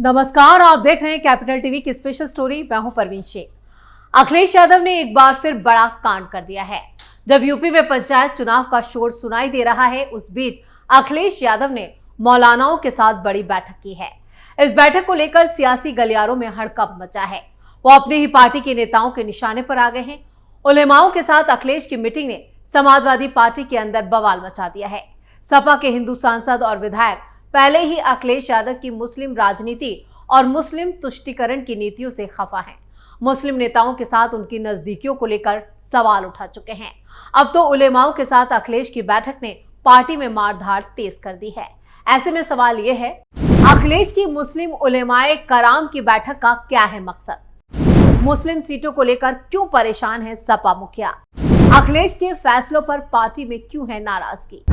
नमस्कार, आप देख रहे हैं कैपिटल टीवी की स्पेशल स्टोरी। मैं हूं परवीन शेख। अखिलेश यादव ने एक बार फिर बड़ा कांड कर दिया है। जब यूपी में पंचायत चुनाव का शोर सुनाई दे रहा है, उस बीच अखिलेश यादव ने मौलानाओं के साथ बड़ी बैठक की है। इस बैठक को लेकर सियासी गलियारों में हड़कंप मचा है। वो अपनी ही पार्टी के नेताओं के निशाने पर आ गए हैं। उलेमाओं के साथ अखिलेश की मीटिंग ने समाजवादी पार्टी के अंदर बवाल मचा दिया है। सपा के हिंदू सांसद और विधायक पहले ही अखिलेश यादव की मुस्लिम राजनीति और मुस्लिम तुष्टीकरण की नीतियों से खफा हैं। मुस्लिम नेताओं के साथ उनकी नजदीकियों को लेकर सवाल उठा चुके हैं। अब तो उलेमाओं के साथ अखिलेश की बैठक ने पार्टी में मारधाड़ तेज कर दी है। ऐसे में सवाल यह है, अखिलेश की मुस्लिम उलेमाए कराम की बैठक का क्या है मकसद? मुस्लिम सीटों को लेकर क्यों परेशान है सपा मुखिया? अखिलेश के फैसलों पर पार्टी में क्यों है नाराजगी?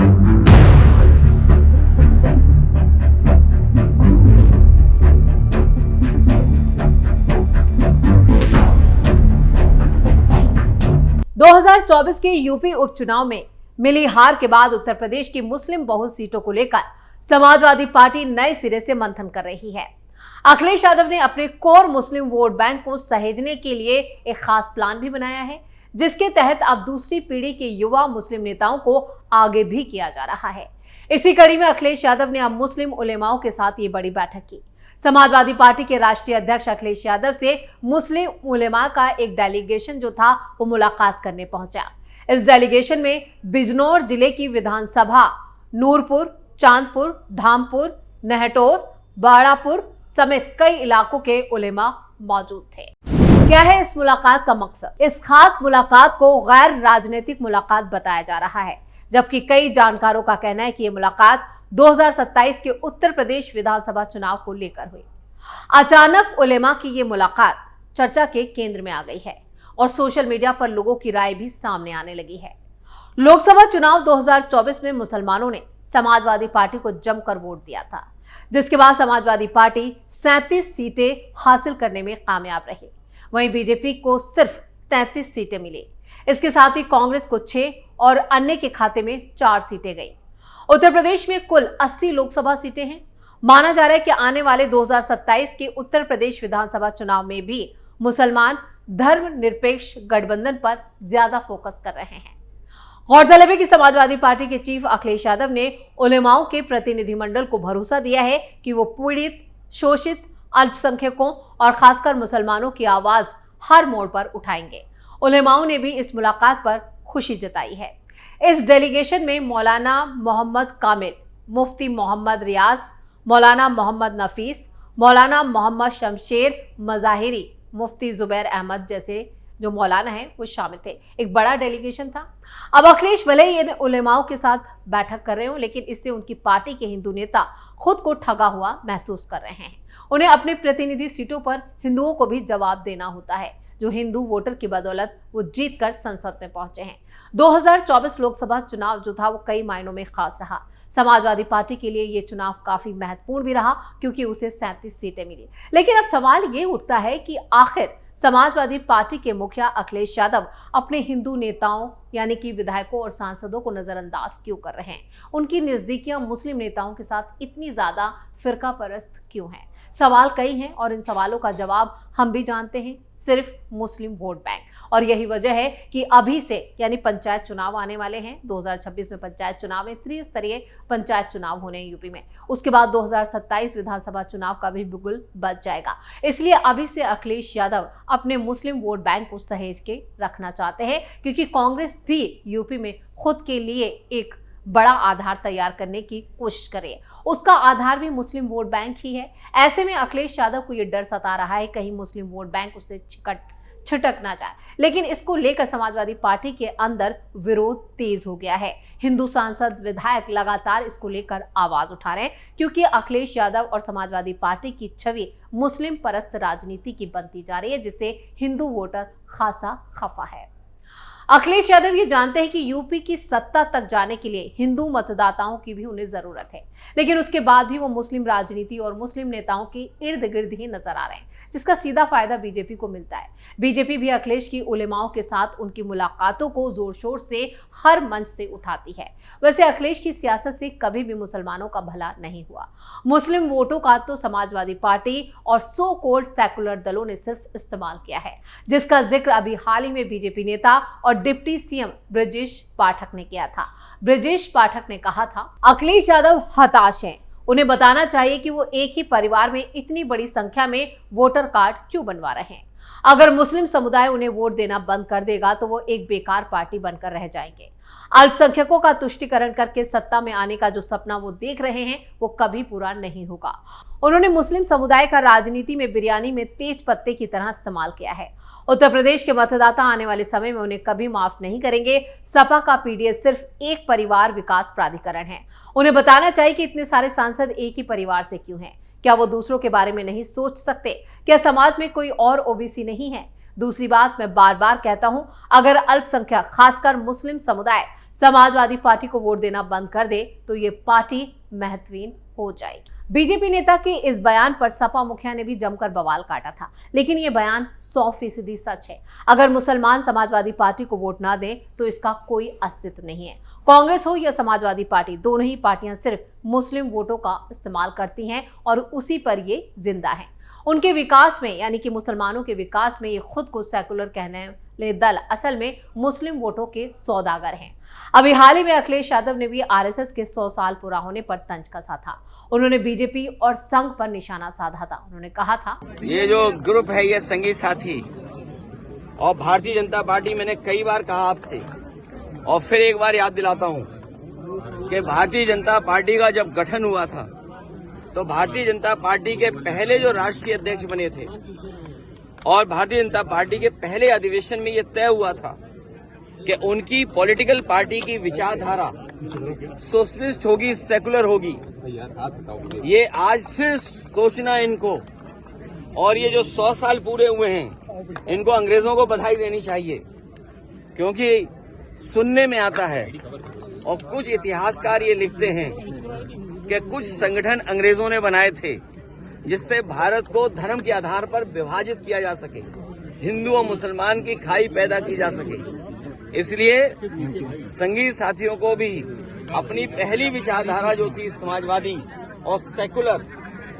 2024 के यूपी उपचुनाव में मिली हार के बाद उत्तर प्रदेश की मुस्लिम बहुल सीटों को लेकर समाजवादी पार्टी नए सिरे से मंथन कर रही है। अखिलेश यादव ने अपने कोर मुस्लिम वोट बैंक को सहेजने के लिए एक खास प्लान भी बनाया है, जिसके तहत अब दूसरी पीढ़ी के युवा मुस्लिम नेताओं को आगे भी किया जा रहा है। इसी कड़ी में अखिलेश यादव ने अब मुस्लिम उलेमाओं के साथ ये बड़ी बैठक की। समाजवादी पार्टी के राष्ट्रीय अध्यक्ष अखिलेश यादव से मुस्लिम उलेमा का एक डेलीगेशन जो था वो मुलाकात करने पहुंचा। इस डेलीगेशन में बिजनौर जिले की विधानसभा नूरपुर, चांदपुर, धामपुर, नहटोर, बाड़ापुर समेत कई इलाकों के उलेमा मौजूद थे। क्या है इस मुलाकात का मकसद? इस खास मुलाकात को गैर राजनीतिक मुलाकात बताया जा रहा है, जबकि कई जानकारों का कहना है कि ये मुलाकात 2027 के उत्तर प्रदेश विधानसभा चुनाव को लेकर हुई। अचानक उलेमा की ये मुलाकात चर्चा के केंद्र में आ गई है और सोशल मीडिया पर लोगों की राय भी सामने आने लगी है। लोकसभा चुनाव 2024 में मुसलमानों ने समाजवादी पार्टी को जमकर वोट दिया था, जिसके बाद समाजवादी पार्टी 37 सीटें हासिल करने में कामयाब रही। वहीं बीजेपी को सिर्फ 33 सीटें मिली। इसके साथ ही कांग्रेस को 6 और अन्य के खाते में 4 सीटें गई। उत्तर प्रदेश में कुल 80 लोकसभा सीटें हैं। माना जा रहा है कि आने वाले 2027 के उत्तर प्रदेश विधानसभा चुनाव में भी मुसलमान धर्मनिरपेक्ष गठबंधन पर ज्यादा फोकस कर रहे हैं। गौरतलब है कि समाजवादी पार्टी के चीफ अखिलेश यादव ने उलेमाओं के प्रतिनिधिमंडल को भरोसा दिया है कि वो पीड़ित, शोषित, अल्पसंख्यकों और खासकर मुसलमानों की आवाज हर मोड़ पर उठाएंगे। उलेमाओं ने भी इस मुलाकात पर खुशी जताई है। इस डेलीगेशन में मौलाना मोहम्मद कामिल, मुफ्ती मोहम्मद रियाज, मौलाना मोहम्मद नफीस, मौलाना मोहम्मद शमशेर मजाहिरी, मुफ्ती जुबैर अहमद जैसे जो मौलाना हैं वो शामिल थे। एक बड़ा डेलीगेशन था। अब अखिलेश भले ही उलेमाओं के साथ बैठक कर रहे हो, लेकिन इससे उनकी पार्टी के हिंदू नेता खुद को ठगा हुआ महसूस कर रहे हैं। उन्हें अपने प्रतिनिधि सीटों पर हिंदुओं को भी जवाब देना होता है, जो हिंदू वोटर की बदौलत वो जीतकर संसद में पहुंचे हैं। 2024 लोकसभा चुनाव जो था वो कई मायनों में खास रहा। समाजवादी पार्टी के लिए ये चुनाव काफी महत्वपूर्ण भी रहा, क्योंकि उसे 37 सीटें मिली। लेकिन अब सवाल ये उठता है कि आखिर समाजवादी पार्टी के मुखिया अखिलेश यादव अपने हिंदू नेताओं यानी कि विधायकों और सांसदों को नजरअंदाज क्यों कर रहे हैं? उनकी नजदीकियां मुस्लिम नेताओं के साथ इतनी ज्यादा फिरका परस्त क्यों हैं? सवाल कई हैं और इन सवालों का जवाब हम भी जानते हैं, सिर्फ मुस्लिम वोट बैंक। और यही वजह है कि अभी से यानी पंचायत चुनाव आने वाले हैं। 2026 में पंचायत चुनाव में त्रिस्तरीय पंचायत चुनाव होने हैं यूपी में। उसके बाद 2027 विधानसभा चुनाव का भी बिगुल बच जाएगा। इसलिए अभी से अखिलेश यादव अपने मुस्लिम वोट बैंक को सहेज के रखना चाहते हैं, क्योंकि कांग्रेस भी यूपी में खुद के लिए एक बड़ा आधार तैयार करने की कोशिश करे। उसका आधार भी मुस्लिम वोट बैंक ही है। ऐसे में अखिलेश यादव को यह डर सता रहा है कहीं मुस्लिम वोट बैंक उससे छिटक ना जाए। लेकिन इसको लेकर समाजवादी पार्टी के अंदर विरोध तेज हो गया है। हिंदू सांसद, विधायक लगातार इसको लेकर आवाज उठा रहे हैं, क्योंकि अखिलेश यादव और समाजवादी पार्टी की छवि मुस्लिम परस्त राजनीति की बनती जा रही है, जिससे हिंदू वोटर खासा खफा है। अखिलेश यादव ये जानते हैं कि यूपी की सत्ता तक जाने के लिए हिंदू मतदाताओं की भी उन्हें जरूरत है, लेकिन उसके बाद भी वो मुस्लिम राजनीति और मुस्लिम नेताओं के इर्द गिर्द ही नजर आ रहे हैं, जिसका सीधा फायदा बीजेपी को मिलता है। बीजेपी भी अखिलेश की उलेमाओं के साथ उनकी मुलाकातों को जोर शोर से हर मंच से उठाती है। वैसे अखिलेश की सियासत से कभी भी मुसलमानों का भला नहीं हुआ। मुस्लिम वोटों का तो समाजवादी पार्टी और सो कॉल्ड सेकुलर दलों ने सिर्फ इस्तेमाल किया है, जिसका जिक्र अभी हाल ही में बीजेपी नेता और डिप्टी सीएम ब्रजेश पाठक ने किया था। ब्रजेश पाठक ने कहा था, अखिलेश यादव हताश हैं, उन्हें बताना चाहिए कि वो एक ही परिवार में इतनी बड़ी संख्या में वोटर कार्ड क्यों बनवा रहे हैं। अगर मुस्लिम समुदाय उन्हें वोट देना बंद कर देगा तो वो एक बेकार पार्टी बनकर रह जाएंगे। अल्पसंख्यकों का तुष्टीकरण करके सत्ता में आने का जो सपना वो देख रहे हैं वो कभी पूरा नहीं होगा। उन्होंने मुस्लिम समुदाय का राजनीति में बिरयानी में तेज पत्ते की तरह इस्तेमाल किया है। उत्तर प्रदेश के मतदाता आने वाले समय में उन्हें कभी माफ नहीं करेंगे। सपा का पीडीएस सिर्फ एक परिवार विकास प्राधिकरण है। उन्हें बताना चाहिए कि इतने सारे सांसद एक ही परिवार से क्यों हैं। क्या वो दूसरों के बारे में नहीं सोच सकते? क्या समाज में कोई और ओबीसी नहीं है? दूसरी बात, मैं बार बार कहता हूं, अगर अल्पसंख्यक खासकर मुस्लिम समुदाय समाजवादी पार्टी को वोट देना बंद कर दे तो ये पार्टी महत्वहीन हो जाएगी। बीजेपी नेता के इस बयान पर सपा मुखिया ने भी जमकर बवाल काटा था, लेकिन ये बयान 100% सच है। अगर मुसलमान समाजवादी पार्टी को वोट ना दें तो इसका कोई अस्तित्व नहीं है। कांग्रेस हो या समाजवादी पार्टी, दोनों ही पार्टियां सिर्फ मुस्लिम वोटों का इस्तेमाल करती हैं और उसी पर ये जिंदा है। उनके विकास में, यानी कि मुसलमानों के विकास में, ये खुद को सेकुलर कहने वाले दल असल में मुस्लिम वोटों के सौदागर हैं। अभी हाल ही में अखिलेश यादव ने भी आरएसएस के 100 साल पूरा होने पर तंज कसा था। उन्होंने बीजेपी और संघ पर निशाना साधा था। उन्होंने कहा था, ये जो ग्रुप है ये संगी साथी और भारतीय जनता पार्टी, मैंने कई बार कहा आपसे और फिर एक बार याद दिलाता हूं कि भारतीय जनता पार्टी का जब गठन हुआ था तो भारतीय जनता पार्टी के पहले जो राष्ट्रीय अध्यक्ष बने थे और भारतीय जनता पार्टी के पहले अधिवेशन में ये तय हुआ था कि उनकी पॉलिटिकल पार्टी की विचारधारा सोशलिस्ट होगी, सेकुलर होगी। ये आज फिर सोचना इनको, और ये जो 100 साल पूरे हुए हैं इनको अंग्रेजों को बधाई देनी चाहिए, क्योंकि सुनने में आता है और कुछ इतिहासकार ये लिखते हैं कि कुछ संगठन अंग्रेजों ने बनाए थे जिससे भारत को धर्म के आधार पर विभाजित किया जा सके, हिंदू और मुसलमान की खाई पैदा की जा सके। इसलिए संगी साथियों को भी अपनी पहली विचारधारा जो थी समाजवादी और सेकुलर,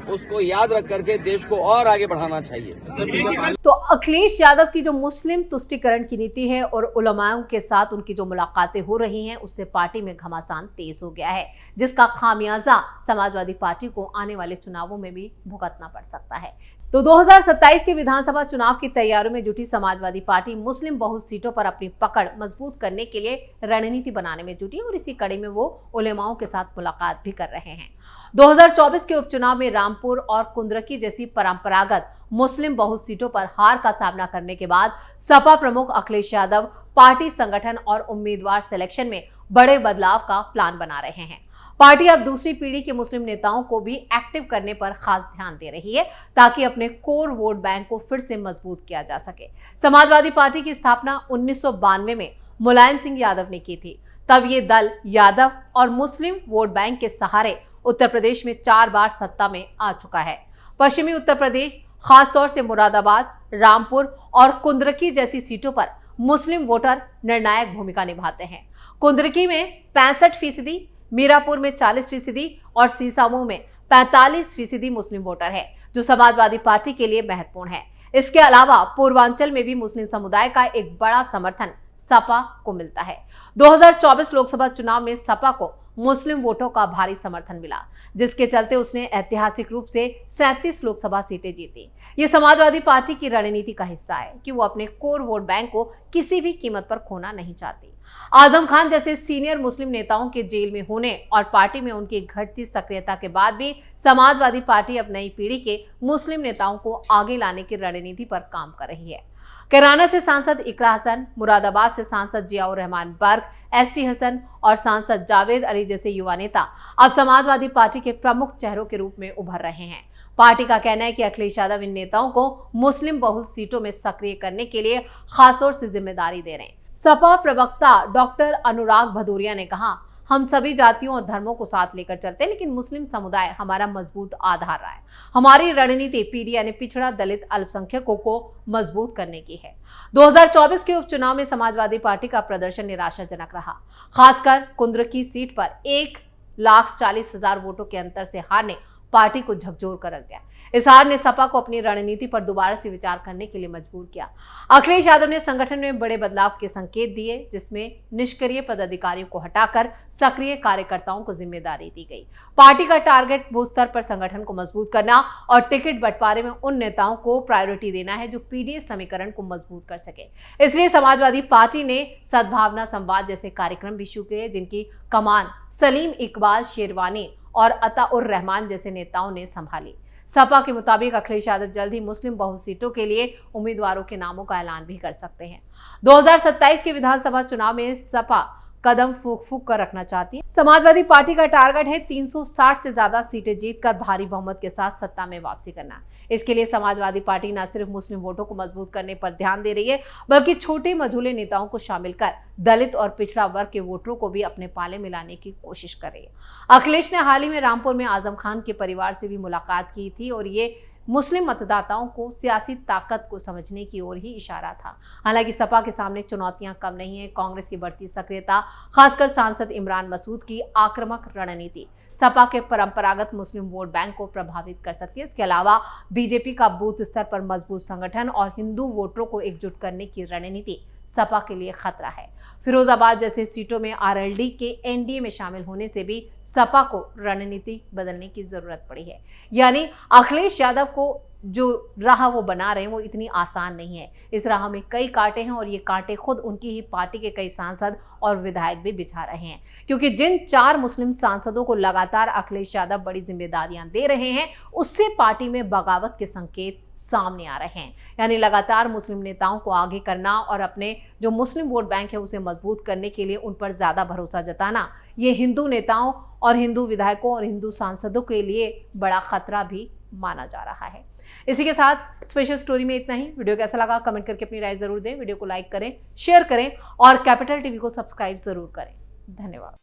उसको याद रख करके देश को और आगे बढ़ाना चाहिए। तो अखिलेश यादव की जो मुस्लिम तुष्टीकरण की नीति है और उलमाओं के साथ उनकी जो मुलाकातें हो रही हैं, उससे पार्टी में घमासान तेज हो गया है, जिसका खामियाजा समाजवादी पार्टी को आने वाले चुनावों में भी भुगतना पड़ सकता है। तो 2027 के विधानसभा चुनाव की तैयारियों में जुटी समाजवादी पार्टी मुस्लिम बहु सीटों पर अपनी पकड़ मजबूत करने के लिए रणनीति बनाने में जुटी और इसी कड़ी में वो उलेमाओं के साथ मुलाकात भी कर रहे हैं। 2024 के उपचुनाव में रामपुर और कुंद्रकी जैसी परंपरागत मुस्लिम बहु सीटों पर हार का सामना करने के बाद सपा प्रमुख अखिलेश यादव पार्टी संगठन और उम्मीदवार सिलेक्शन में बड़े बदलाव का प्लान बना रहे हैं। पार्टी अब दूसरी पीढ़ी के मुस्लिम नेताओं को भी एक्टिव करने पर खास ध्यान दे रही है ताकि अपने कोर वोट बैंक को फिर से मजबूत किया जा सके। समाजवादी पार्टी की स्थापना 1992 में मुलायम सिंह यादव ने की थी। तब ये दल यादव और मुस्लिम वोट बैंक के सहारे उत्तर प्रदेश में 4 बार सत्ता में आ चुका है। पश्चिमी उत्तर प्रदेश, खासतौर से मुरादाबाद, रामपुर और कुंद्रकी जैसी सीटों पर मुस्लिम वोटर निर्णायक भूमिका निभाते हैं। कुंद्रकी में 65%, मीरापुर में 40% और सीसामऊ में 45% मुस्लिम वोटर है, जो समाजवादी पार्टी के लिए महत्वपूर्ण है। इसके अलावा पूर्वांचल में भी मुस्लिम समुदाय का एक बड़ा समर्थन सपा को मिलता है। 2024 लोकसभा चुनाव में सपा को मुस्लिम वोटों का भारी समर्थन मिला, जिसके चलते उसने ऐतिहासिक रूप से 37 लोकसभा सीटें जीती। ये समाजवादी पार्टी की रणनीति का हिस्सा है कि वो अपने कोर वोट बैंक को किसी भी कीमत पर खोना नहीं चाहती। आजम खान जैसे सीनियर मुस्लिम नेताओं के जेल में होने और पार्टी में उनकी घटती सक्रियता के बाद भी समाजवादी पार्टी अब नई पीढ़ी के मुस्लिम नेताओं को आगे लाने की रणनीति पर काम कर रही है। कैराना से सांसद इकरा हसन, मुरादाबाद से सांसद जियाउर रहमान बर्क, एसटी हसन और सांसद जावेद अली जैसे युवा नेता अब समाजवादी पार्टी के प्रमुख चेहरों के रूप में उभर रहे हैं। पार्टी का कहना है कि अखिलेश यादव इन नेताओं को मुस्लिम बहुल सीटों में सक्रिय करने के लिए खासतौर से जिम्मेदारी दे रहे हैं। सपा प्रवक्ता डॉक्टर अनुराग भदौरिया ने कहा, हम सभी जातियों और धर्मों को साथ लेकर चलते हैं, लेकिन मुस्लिम समुदाय हमारा मजबूत आधार रहा है। हमारी रणनीति पीढ़ी यानी पिछड़ा, दलित, अल्पसंख्यकों को मजबूत करने की है। 2024 के उपचुनाव में समाजवादी पार्टी का प्रदर्शन निराशाजनक रहा। खासकर कुंद्रकी सीट पर 1,40,000 वोटों के अंतर से हारने पार्टी को झकझोर कर रख दिया। इस हार ने सपा को अपनी रणनीति पर दोबारा से विचार करने के लिए मजबूर किया। अखिलेश यादव ने संगठन में बड़े बदलाव के संकेत दिए, जिसमें निष्क्रिय पदाधिकारियों को हटाकर सक्रिय कार्यकर्ताओं को जिम्मेदारी दी गई। पार्टी का टारगेट बूथ स्तर पर संगठन को मजबूत करना और टिकट बंटवारे में उन नेताओं को प्रायोरिटी देना है जो पीडीएस समीकरण को मजबूत कर सके। इसलिए समाजवादी पार्टी ने सद्भावना संवाद जैसे कार्यक्रम भी शुरू किए, जिनकी कमान सलीम इकबाल शेरवानी और अताउर रहमान जैसे नेताओं ने संभाली। सपा के मुताबिक अखिलेश यादव जल्द ही मुस्लिम बहु सीटों के लिए उम्मीदवारों के नामों का ऐलान भी कर सकते हैं। 2027 के विधानसभा चुनाव में सपा कदम फूंक फूंक कर रखना चाहती है। समाजवादी पार्टी का टारगेट है 360 से ज्यादा सीटें जीतकर भारी बहुमत के साथ सत्ता में वापसी करना। इसके लिए समाजवादी पार्टी न सिर्फ मुस्लिम वोटों को मजबूत करने पर ध्यान दे रही है, बल्कि छोटे मझोले नेताओं को शामिल कर दलित और पिछड़ा वर्ग के वोटरों को भी अपने पाले में लाने की कोशिश कर रही है। अखिलेश ने हाल ही में रामपुर में आजम खान के परिवार से भी मुलाकात की थी और ये मुस्लिम मतदाताओं को सियासी ताकत को समझने की ओर ही इशारा था। हालांकि सपा के सामने चुनौतियां कम नहीं है। कांग्रेस की बढ़ती सक्रियता, खासकर सांसद इमरान मसूद की आक्रामक रणनीति सपा के परंपरागत मुस्लिम वोट बैंक को प्रभावित कर सकती है। इसके अलावा बीजेपी का बूथ स्तर पर मजबूत संगठन और हिंदू वोटरों को एकजुट करने की रणनीति सपा के लिए खतरा है। फिरोजाबाद जैसे सीटों में आरएलडी के एनडीए में शामिल होने से भी सपा को रणनीति बदलने की जरूरत पड़ी है। यानी अखिलेश यादव को जो राह वो बना रहे हैं वो इतनी आसान नहीं है। इस राह में कई कांटे हैं और ये कांटे खुद उनकी ही पार्टी के कई सांसद और विधायक भी बिछा रहे हैं, क्योंकि जिन 4 मुस्लिम सांसदों को लगातार अखिलेश यादव बड़ी जिम्मेदारियां दे रहे हैं, उससे पार्टी में बगावत के संकेत सामने आ रहे हैं। यानी लगातार मुस्लिम नेताओं को आगे करना और अपने जो मुस्लिम वोट बैंक है उसे मजबूत करने के लिए उन पर ज्यादा भरोसा जताना, ये हिंदू नेताओं और हिंदू विधायकों और हिंदू सांसदों के लिए बड़ा खतरा भी माना जा रहा है। इसी के साथ स्पेशल स्टोरी में इतना ही। वीडियो कैसा लगा कमेंट करके अपनी राय जरूर दें। वीडियो को लाइक करें, शेयर करें और कैपिटल टीवी को सब्सक्राइब जरूर करें। धन्यवाद।